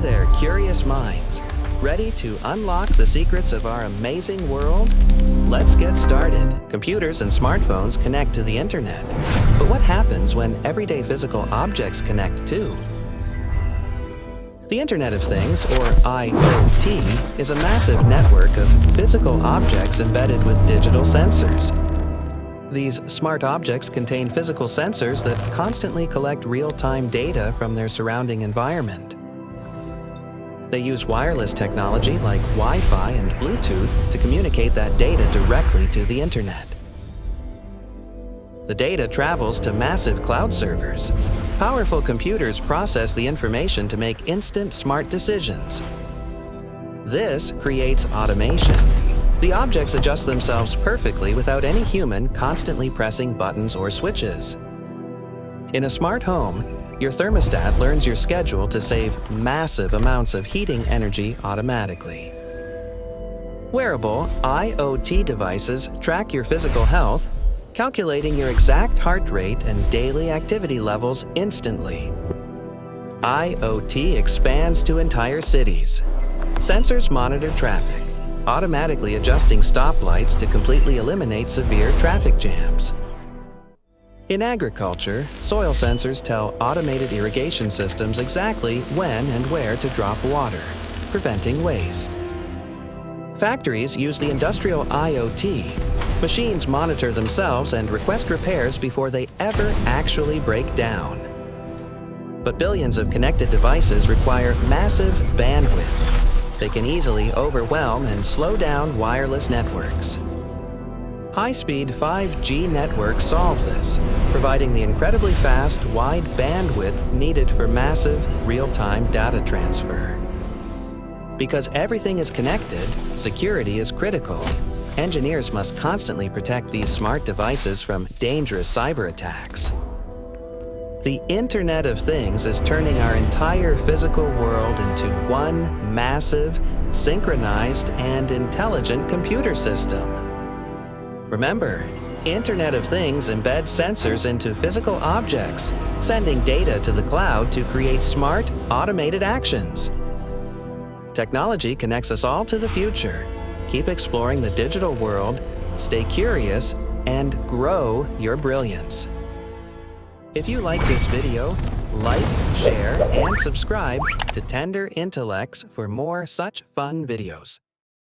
there, curious minds. Ready to unlock the secrets of our amazing world? Let's get started. Computers and smartphones connect to the internet. But what happens when everyday physical objects connect too? The Internet of Things, or IoT, is a massive network of physical objects embedded with digital sensors. These smart objects contain physical sensors that constantly collect real-time data from their surrounding environment. They use wireless technology like Wi-Fi and Bluetooth to communicate that data directly to the Internet. The data travels to massive cloud servers. Powerful computers process the information to make instant smart decisions. This creates automation. The objects adjust themselves perfectly without any human constantly pressing buttons or switches. In a smart home, your thermostat learns your schedule to save massive amounts of heating energy automatically. Wearable IoT devices track your physical health, calculating your exact heart rate and daily activity levels instantly. IoT expands to entire cities. Sensors monitor traffic, automatically adjusting stoplights to completely eliminate severe traffic jams. In agriculture, soil sensors tell automated irrigation systems exactly when and where to drop water, preventing waste. Factories use the industrial IoT. Machines monitor themselves and request repairs before they ever actually break down. But billions of connected devices require massive bandwidth. They can easily overwhelm and slow down wireless networks. High-speed 5G networks solve this, providing the incredibly fast, wide bandwidth needed for massive, real-time data transfer. Because everything is connected, security is critical. Engineers must constantly protect these smart devices from dangerous cyber attacks. The Internet of Things is turning our entire physical world into one massive, synchronized, and intelligent computer system. Remember, Internet of Things embeds sensors into physical objects, sending data to the cloud to create smart, automated actions. Technology connects us all to the future. Keep exploring the digital world, stay curious, and grow your brilliance. If you like this video, like, share, and subscribe to Tender Intellects for more such fun videos.